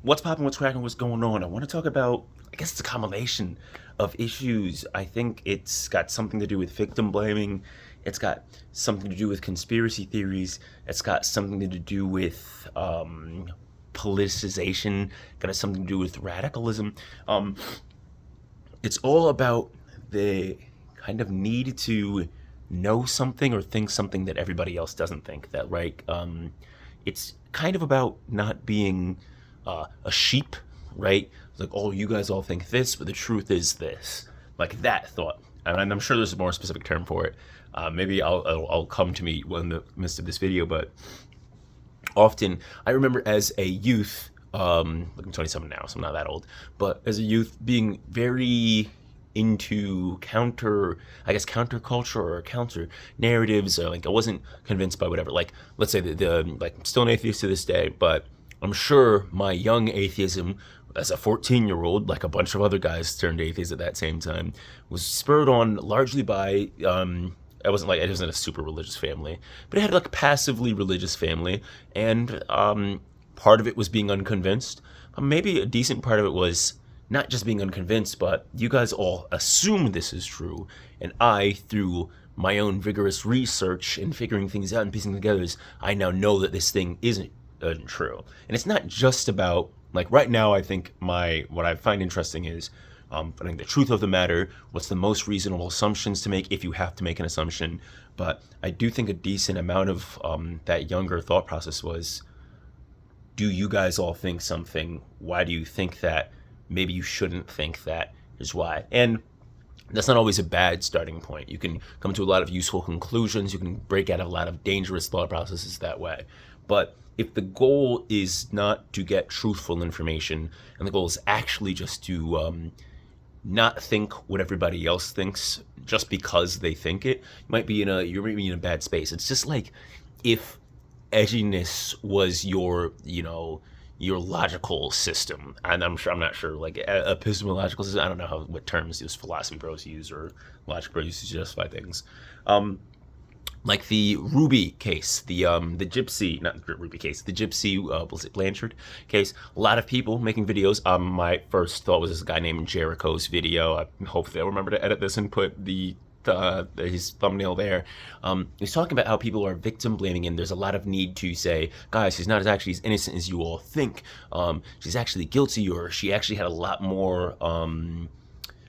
What's popping, what's cracking, what's going on? I want to talk about, I guess it's a combination of issues. I think it's got something to do with victim blaming. It's got something to do with conspiracy theories. It's got something to do with politicization. Got something to do with radicalism. Um, it's all about the kind of need to know something or think something that everybody else doesn't think. That right? It's kind of about not being a sheep, right? It's like, oh, you guys all think this, but the truth is this. Like that thought. And I'm sure there's a more specific term for it. Maybe I'll come to me in the midst of this video, but often I remember as a youth, like I'm 27 now, so I'm not that old, but as a youth being very into I guess counterculture or counter narratives. Like I wasn't convinced by whatever. Like let's say the like I'm still an atheist to this day, but I'm sure my young atheism as a 14-year-old, like a bunch of other guys turned atheists at that same time, was spurred on largely by I wasn't a super religious family, but it had like a passively religious family, and part of it was being unconvinced. Maybe a decent part of it was not just being unconvinced, but you guys all assume this is true, and I, through my own vigorous research and figuring things out and piecing together, I now know that this thing isn't true. And it's not just about like right now. I think what I find interesting is finding the truth of the matter. What's the most reasonable assumptions to make if you have to make an assumption? But I do think a decent amount of that younger thought process was, do you guys all think something? Why do you think that? Maybe you shouldn't think that. Here's why. And that's not always a bad starting point. You can come to a lot of useful conclusions. You can break out of a lot of dangerous thought processes that way. But if the goal is not to get truthful information, and the goal is actually just to not think what everybody else thinks just because they think it, you're maybe in a bad space. It's just like if edginess was your logical system, and I'm not sure, like epistemological system. I don't know what terms these philosophy bros use or logic bros use to justify things. Like the Ruby case, the Gypsy, not the Ruby case, the Gypsy, was it Blanchard case? A lot of people making videos. My first thought was this guy named Jericho's video. I hope they'll remember to edit this and put his thumbnail there. He's talking about how people are victim blaming, and there's a lot of need to say, guys, she's not actually as innocent as you all think. She's actually guilty, or she actually had a lot more.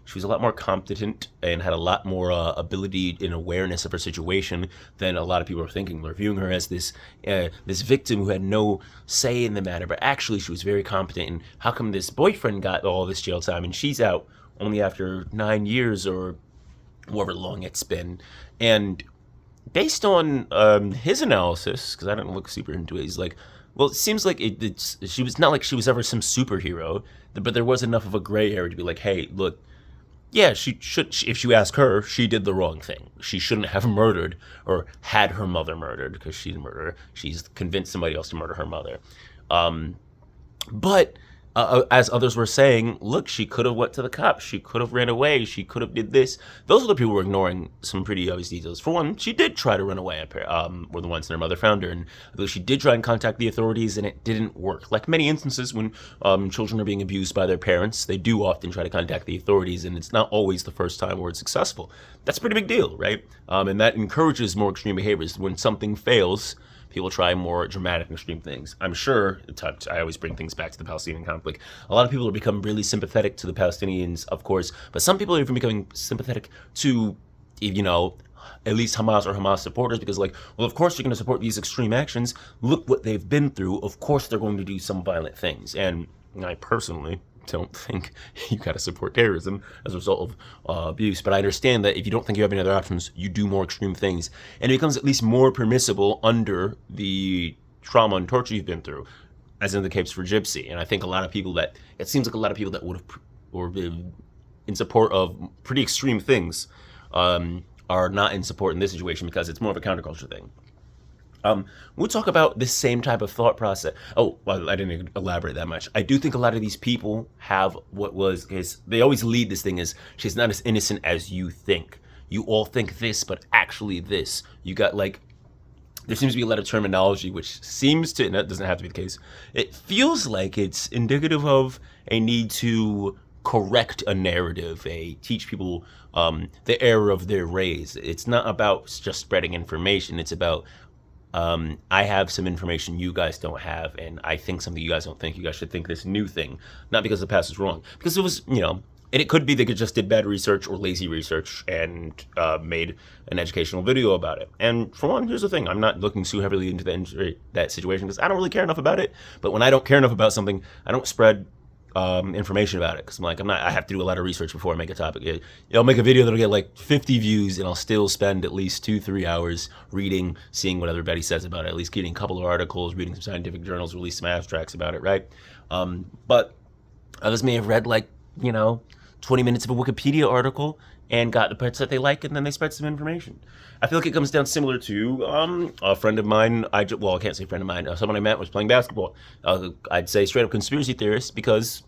She was a lot more competent and had a lot more ability and awareness of her situation than a lot of people are thinking. They're viewing her as this victim who had no say in the matter, but actually she was very competent. And how come this boyfriend got all this jail time and she's out only after 9 years or however long it's been? And based on his analysis, because I didn't look super into it, he's like, well, it seems like she was not like she was ever some superhero, but there was enough of a gray area to be like, hey, look, yeah, she should. If you ask her, she did the wrong thing. She shouldn't have murdered or had her mother murdered because she didn't murder her. She's convinced somebody else to murder her mother. But as others were saying, look, she could have went to the cops. She could have ran away. She could have did this. Those other people were ignoring some pretty obvious details. For one, she did try to run away. Were the ones that her mother found her, and she did try and contact the authorities, and it didn't work. Like many instances when children are being abused by their parents, they do often try to contact the authorities, and it's not always the first time where it's successful. That's a pretty big deal, right? And that encourages more extreme behaviors. When something fails, people try more dramatic and extreme things. I'm sure, I always bring things back to the Palestinian conflict. A lot of people are becoming really sympathetic to the Palestinians, of course, but some people are even becoming sympathetic to, at least Hamas or Hamas supporters, because like, well, of course you're going to support these extreme actions. Look what they've been through. Of course they're going to do some violent things. And I personally don't think you got to support terrorism as a result of abuse. But I understand that if you don't think you have any other options, you do more extreme things. And it becomes at least more permissible under the trauma and torture you've been through, as in the case for Gypsy. And I think it seems like a lot of people that would have or been in support of pretty extreme things are not in support in this situation because it's more of a counterculture thing. We'll talk about this same type of thought process. Oh, well, I didn't elaborate that much. I do think a lot of these people have they always lead this thing as she's not as innocent as you think. You all think this, but actually this. You got like there seems to be a lot of terminology which seems to, and that doesn't have to be the case, it feels like it's indicative of a need to correct a narrative, teach people the error of their ways. It's not about just spreading information. It's about I have some information you guys don't have, and I think something you guys don't think. You guys should think this new thing, not because the past is wrong. Because it was, and it could be they just did bad research or lazy research and made an educational video about it. And for one, here's the thing: I'm not looking too heavily into that situation because I don't really care enough about it. But when I don't care enough about something, I don't spread information about it because I have to do a lot of research before I make a topic. I'll make a video that'll get like 50 views and I'll still spend at least 2-3 hours reading, seeing what everybody says about it, at least getting a couple of articles, reading some scientific journals, release some abstracts about it, right? But others may have read 20 minutes of a Wikipedia article and got the parts that they like, and then they spread some information. I feel like it comes down similar to a friend of mine. I can't say friend of mine. Someone I met was playing basketball. I'd say straight up conspiracy theorist because,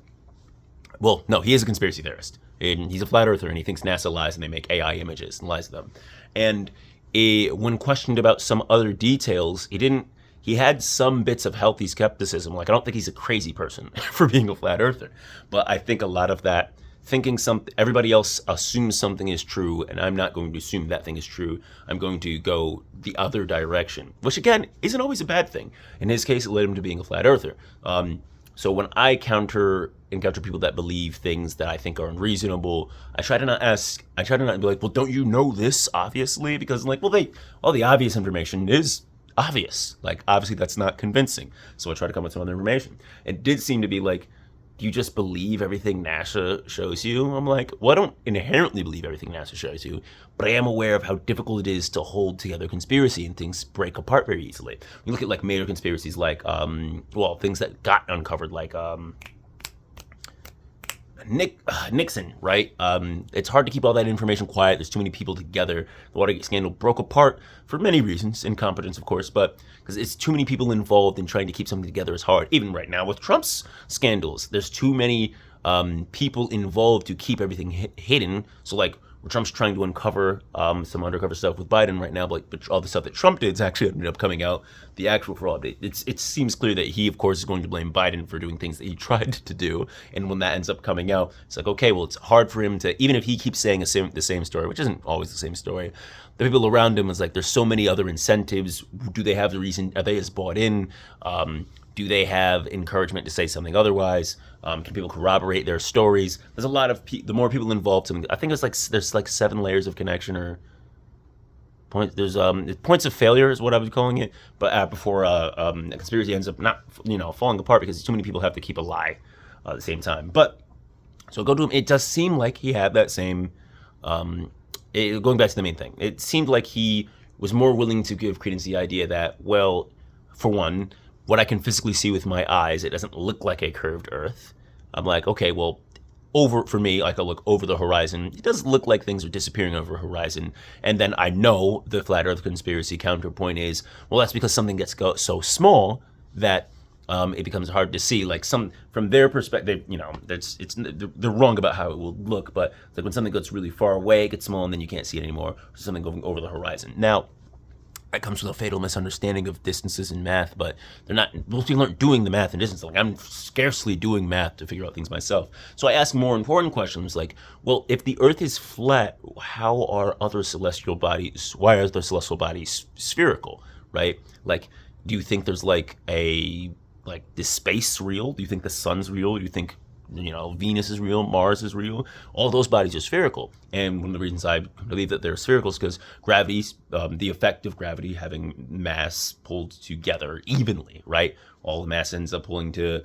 no, he is a conspiracy theorist. And he's a flat earther, and he thinks NASA lies, and they make AI images and lies to them. And when questioned about some other details, he had some bits of healthy skepticism. I don't think he's a crazy person for being a flat earther. But I think a lot of that, thinking everybody else assumes something is true, and I'm not going to assume that thing is true. I'm going to go the other direction, which again isn't always a bad thing. In his case, it led him to being a flat earther. So when I encounter people that believe things that I think are unreasonable, I try to not be like, well, don't you know this, obviously? Because all the obvious information is obvious. Obviously that's not convincing. So I try to come with some other information. It did seem to be do you just believe everything NASA shows you? I'm like, well, I don't inherently believe everything NASA shows you, but I am aware of how difficult it is to hold together conspiracy, and things break apart very easily. We look at major conspiracies things that got uncovered Nixon, right? It's hard to keep all that information quiet. There's too many people together. The Watergate scandal broke apart for many reasons, incompetence, of course, but because it's too many people involved in trying to keep something together is hard. Even right now with Trump's scandals, there's too many people involved to keep everything hidden. So Trump's trying to uncover some undercover stuff with Biden right now, but all the stuff that Trump did actually ended up coming out, the actual fraud. It seems clear that he, of course, is going to blame Biden for doing things that he tried to do. And when that ends up coming out, it's okay, well, it's hard for him to, even if he keeps saying the same story, which isn't always the same story, the people around him is there's so many other incentives. Do they have the reason? Are they as bought in? Do they have encouragement to say something otherwise? Can people corroborate their stories? There's a lot of the more people involved. I think there's 7 layers of connection or points. There's points of failure is what I was calling it. But before a conspiracy ends up not falling apart because too many people have to keep a lie at the same time. But so go to him. It does seem like he had that same. Going back to the main thing, it seemed like he was more willing to give credence to the idea that, well, for one, what I can physically see with my eyes, it doesn't look like a curved Earth. I'm like, okay, well, for me, I look over the horizon. It does look like things are disappearing over a horizon. And then I know the flat Earth conspiracy counterpoint is, well, that's because something gets so small that it becomes hard to see. From their perspective, they're wrong about how it will look. But when something gets really far away, it gets small, and then you can't see it anymore. Or something going over the horizon. Now, that comes with a fatal misunderstanding of distances in math, but most people aren't doing the math in distance. I'm scarcely doing math to figure out things myself. So I ask more important questions well, if the Earth is flat, how are other celestial bodies, why are the celestial bodies spherical, right? Do you think there's is space real? Do you think the sun's real? Do you think Venus is real, Mars is real? All those bodies are spherical. And one of the reasons I believe that they're spherical is because gravity, the effect of gravity having mass pulled together evenly, right? All the mass ends up pulling to,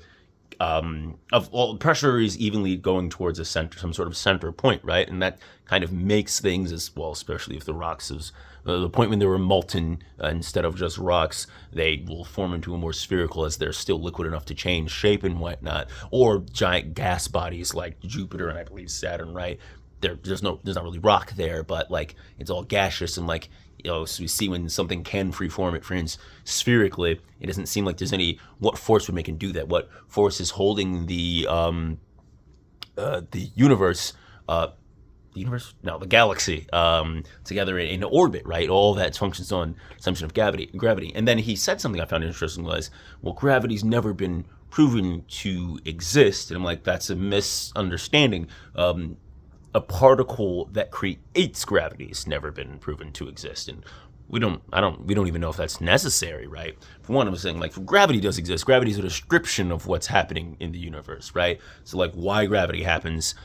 all pressure is evenly going towards a center, some sort of center point, right? And that kind of makes things as well, especially if the rocks is, the point when they were molten instead of just rocks, they will form into a more spherical as they're still liquid enough to change shape and whatnot. Or giant gas bodies like Jupiter and I believe Saturn, right? There's not really rock there, but it's all gaseous and so we see when something can freeform, it frames spherically. It doesn't seem like there's what force would make it do that? What force is holding the universe the universe, no, the galaxy, together in orbit, right? All that functions on assumption of gravity. And then he said something I found interesting was, well, gravity's never been proven to exist. And I'm like, that's a misunderstanding. A particle that creates gravity has never been proven to exist, and we don't even know if that's necessary, right? For one, I'm saying, like, gravity does exist. Gravity is a description of what's happening in the universe, right? So, like, why gravity happens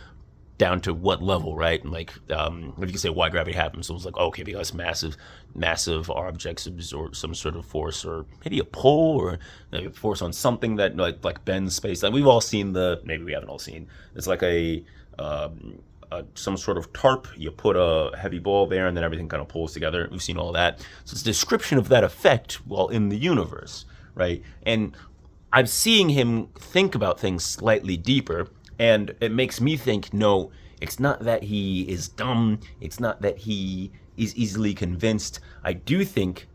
down to what level, right? And like, if you can say why gravity happens, so it's like, okay, because massive objects absorb some sort of force, or maybe a pull, or maybe a force on something that like bends space. Like, we've all seen maybe we haven't all seen. It's like some sort of tarp. You put a heavy ball there, and then everything kind of pulls together. We've seen all that. So it's a description of that effect while in the universe, right? And I'm seeing him think about things slightly deeper, and it makes me think, no, it's not that he is dumb. It's not that he is easily convinced. I do think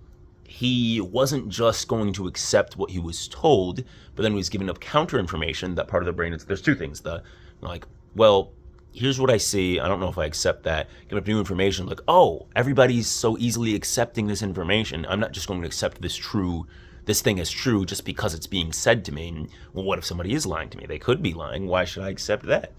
he wasn't just going to accept what he was told, but then he was given up counter information. That part of the brain is, there's two things. Well, here's what I see. I don't know if I accept that. Give up new information. Like, oh, everybody's so easily accepting this information. I'm not just going to accept this thing as true just because it's being said to me. Well, what if somebody is lying to me? They could be lying. Why should I accept that?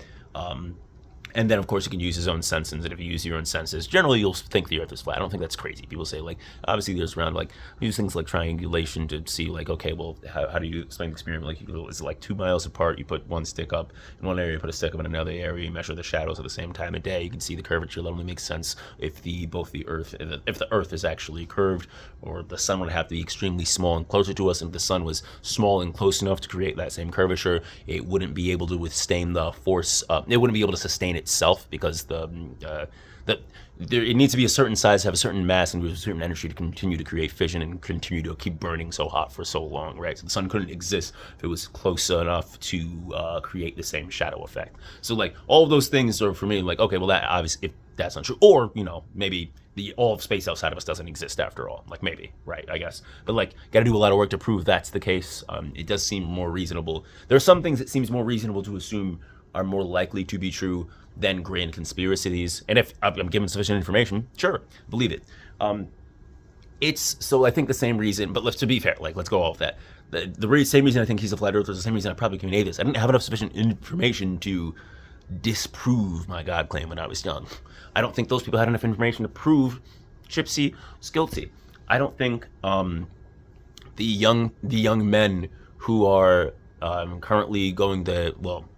And then, of course, you can use his own senses. And if you use your own senses, generally you'll think the earth is flat. I don't think that's crazy. People say, like, obviously there's around, like, use things like triangulation to see, like, okay, well, how do you explain the experiment? Like, is it like 2 miles apart? You put one stick up in one area, you put a stick up in another area, you measure the shadows at the same time of day. You can see the curvature. That only makes sense if the earth is actually curved, or the sun would have to be extremely small and closer to us. And if the sun was small and close enough to create that same curvature, it wouldn't be able to withstand the force. It wouldn't be able to sustain itself, because it needs to be a certain size, have a certain mass, and a certain energy to continue to create fission and continue to keep burning so hot for so long, right? So the sun couldn't exist if it was close enough to create the same shadow effect. So, like, all of those things are, for me, like, okay, well, that obviously, if that's not true, or, maybe all of space outside of us doesn't exist after all. Like, maybe, right, I guess. But, like, got to do a lot of work to prove that's the case. It does seem more reasonable. There are some things that seems more reasonable to assume are more likely to be true than grand conspiracies. And if I'm given sufficient information, sure, believe it. So I think the same reason, but to be fair, like, let's go off that. The same reason I think he's a flat earther is the same reason I probably committed this. I didn't have enough sufficient information to disprove my God claim when I was young. I don't think those people had enough information to prove Gypsy was guilty. I don't think the young men who are currently going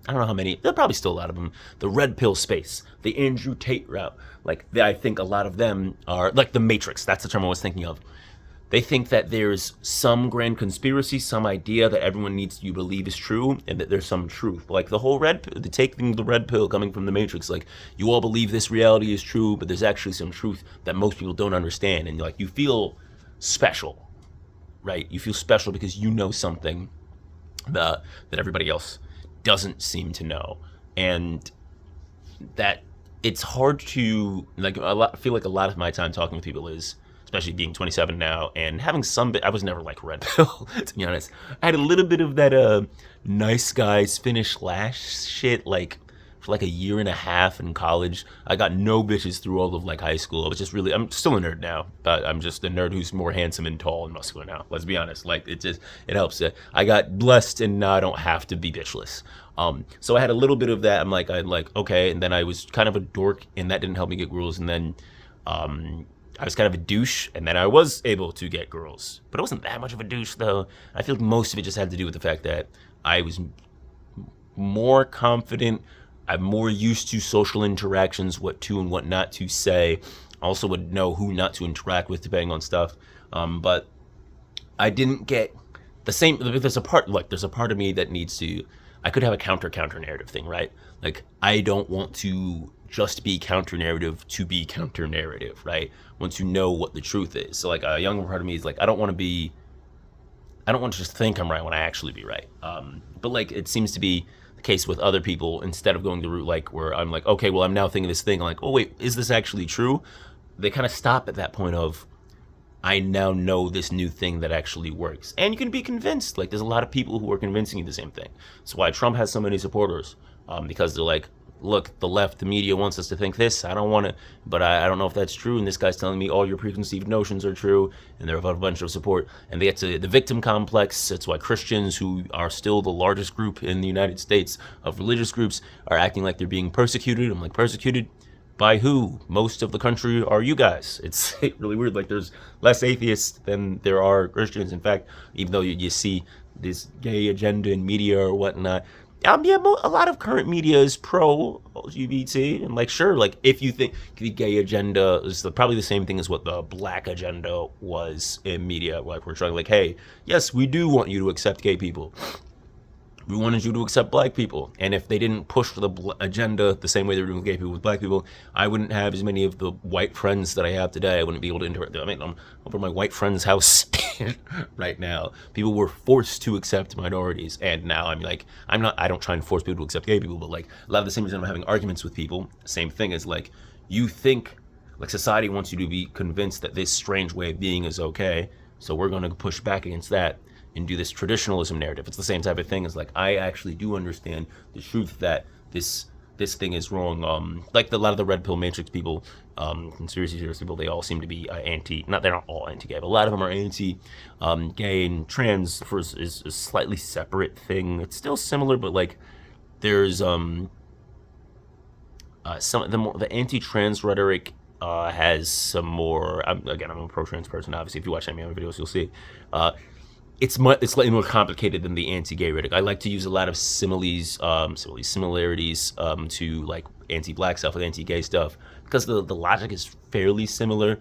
I don't know how many, there are probably still a lot of them, the red pill space, the Andrew Tate route, like, I think a lot of them are, like, the Matrix, that's the term I was thinking of. They think that there's some grand conspiracy, some idea that everyone needs to believe is true, and that there's some truth. Like, the whole taking the red pill coming from the Matrix, like, you all believe this reality is true, but there's actually some truth that most people don't understand, and, like, you feel special, right? You feel special because you know something that everybody else doesn't seem to know, and that it's hard to, like, I feel like a lot of my time talking with people is, especially being 27 now and having I was never like red pill, to be honest. I had a little bit of that nice guys finish last shit, like, for like a year and a half in college. I got no bitches through all of, like, high school. I was just I'm still a nerd now, but I'm just a nerd who's more handsome and tall and muscular now. Let's be honest. Like, it helps. I got blessed, and now I don't have to be bitchless. So I had a little bit of that. I'm like, okay. And then I was kind of a dork, and that didn't help me get girls. And then, I was kind of a douche, and then I was able to get girls. But it wasn't that much of a douche, though. I feel like most of it just had to do with the fact that I was more confident. I'm more used to social interactions, what to and what not to say. I also would know who not to interact with, depending on stuff. But I didn't get the same. There's a part of me that needs to. I could have a counter narrative thing, right? Like, I don't want to just be counter narrative to be counter narrative, right? I want to know what the truth is. So, like, a younger part of me is like, I don't want to just think I'm right when I actually be right. But, like, it seems to be the case with other people. Instead of going the route, like, where I'm like, okay, well, I'm now thinking this thing. I'm like, oh wait, is this actually true? They kind of stop at that point of, I now know this new thing that actually works. And you can be convinced. Like, there's a lot of people who are convincing you the same thing. That's why Trump has so many supporters, because they're like, look, the left, the media wants us to think this. I don't want to, but I don't know if that's true. And this guy's telling me all your preconceived notions are true, and they're a bunch of support. And they get to the victim complex. That's why Christians, who are still the largest group in the United States of religious groups, are acting like they're being persecuted. I'm like, persecuted? By who? Most of the country are you guys. It's really weird. Like, there's less atheists than there are Christians. In fact, even though you see this gay agenda in media or whatnot, yeah, a lot of current media is pro LGBT, and like, sure, like if you think the gay agenda is probably the same thing as what the black agenda was in media, like we're trying, like, hey, yes, we do want you to accept gay people. We wanted you to accept black people. And if they didn't push the agenda the same way they were doing with gay people with black people, I wouldn't have as many of the white friends that I have today. I wouldn't be able to interact. I mean, I'm over my white friend's house right now. People were forced to accept minorities. And now I'm like, I don't try and force people to accept gay people, but like a lot of the same reason I'm having arguments with people, same thing is like, you think, like society wants you to be convinced that this strange way of being is okay. So we're going to push back against that and do this traditionalism narrative. It's the same type of thing as like, I actually do understand the truth that this thing is wrong. Like a lot of the red pill matrix people, conspiracy theorists people, they all seem to be they're not all anti-gay, but a lot of them are anti-gay, and trans is a slightly separate thing. It's still similar, but like there's some the anti-trans rhetoric has some more. I'm a pro-trans person. Obviously, if you watch any of my videos, you'll see. It's slightly more complicated than the anti-gay rhetoric. I like to use a lot of similarities to like anti-black stuff with anti-gay stuff, because the logic is fairly similar.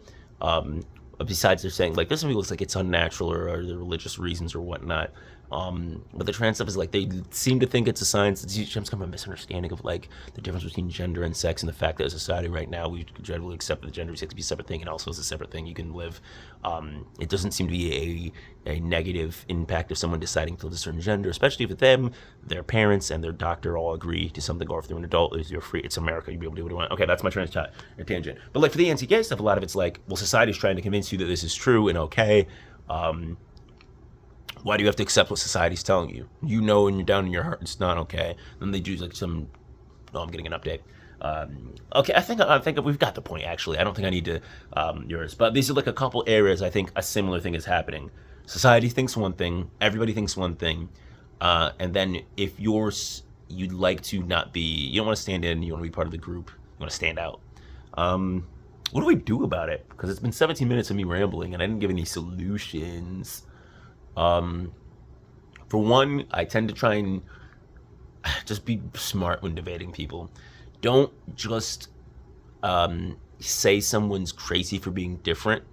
Besides, they're saying like, there's some people it's like it's unnatural or the religious reasons or whatnot. But the trans stuff is like, they seem to think it's a science. It comes from a misunderstanding of like the difference between gender and sex, and the fact that as a society right now we generally accept that the gender and sex to be a separate thing, and also as a separate thing you can live. It doesn't seem to be a negative impact of someone deciding to live a certain gender, especially if them, their parents, and their doctor all agree to something, or if they're an adult, you're free. It's America. You'll be able to do what you want. Okay, that's my tangent. But like for the anti-gay stuff, a lot of it's like, well, society's trying to convince you that this is true and okay. Why do you have to accept what society's telling you? You know, and you're down in your heart, it's not okay. Then they do like some. Oh, I'm getting an update. Okay, I think we've got the point. Actually, I don't think I need to yours. But these are like a couple areas I think a similar thing is happening. Society thinks one thing, everybody thinks one thing, and then if you'd like to not be, you don't want to stand in, you want to be part of the group, you want to stand out. What do we do about it? Because it's been 17 minutes of me rambling, and I didn't give any solutions. For one, I tend to try and just be smart when debating people. Don't just say someone's crazy for being different.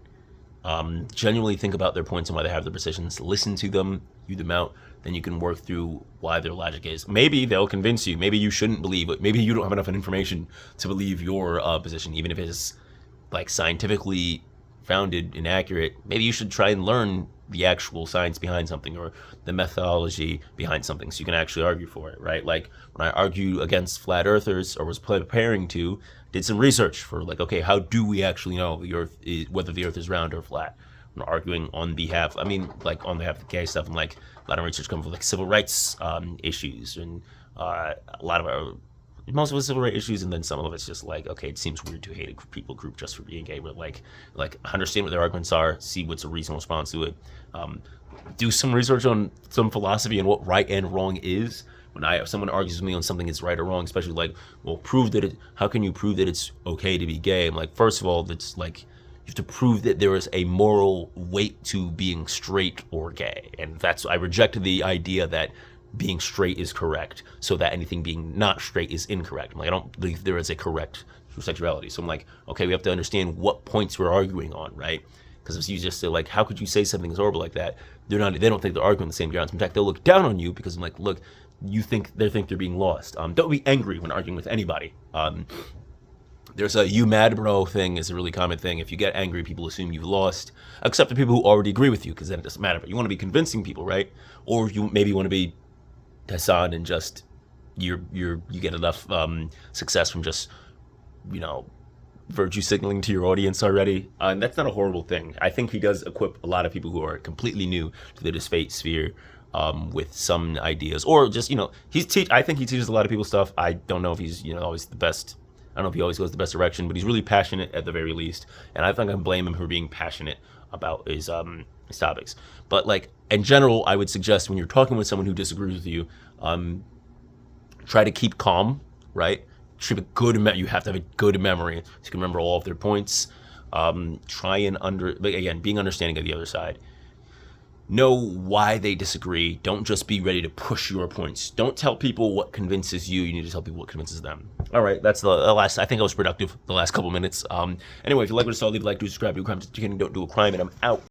Genuinely think about their points and why they have their positions. Listen to them, hear them out. Then you can work through why their logic is. Maybe they'll convince you. Maybe you shouldn't believe it. Maybe you don't have enough information to believe your position, even if it's like scientifically founded and accurate. Maybe you should try and learn the actual science behind something, or the methodology behind something, so you can actually argue for it, right? Like when I argued against flat earthers, or was preparing to, did some research for like, okay, how do we actually know whether the earth is round or flat? I'm arguing on behalf of the gay stuff, and like a lot of research comes from like civil rights issues, and a lot of most of it's civil rights issues, and then some of it's just like, okay, it seems weird to hate a people group just for being gay, but like understand what their arguments are, see what's a reasonable response to it, do some research on some philosophy and what right and wrong is. When someone argues with me on something is right or wrong, especially like, well, how can you prove that it's okay to be gay? I'm like, first of all, it's like, you have to prove that there is a moral weight to being straight or gay, and I reject the idea that being straight is correct, so that anything being not straight is incorrect. I'm like, I don't believe there is a correct sexuality. So I'm like, okay, we have to understand what points we're arguing on, right? Because if you just say like, how could you say something is horrible like that? They don't think they're arguing the same grounds. In fact, they'll look down on you, because I'm like, look, they think they're being lost. Don't be angry when arguing with anybody. There's a "you mad bro" thing is a really common thing. If you get angry, people assume you've lost, except the people who already agree with you, because then it doesn't matter. But you want to be convincing people, right? Or you maybe want to be Hassan and just you get enough success from just virtue signaling to your audience already, and that's not a horrible thing. I think he does equip a lot of people who are completely new to the debate sphere with some ideas, or just I think he teaches a lot of people stuff. I don't know if he's always the best. I don't know if he always goes the best direction, but he's really passionate at the very least, and I think I can blame him for being passionate about his topics. But like in general, I would suggest when you're talking with someone who disagrees with you, try to keep calm, right? You have to have a good memory so you can remember all of their points. Try and being understanding of the other side. Know why they disagree. Don't just be ready to push your points. Don't tell people what convinces you. You need to tell people what convinces them. All right, that's the last. I think I was productive the last couple minutes. Anyway, if you like what I saw, leave a like, do subscribe, do a crime, don't do a crime, and I'm out.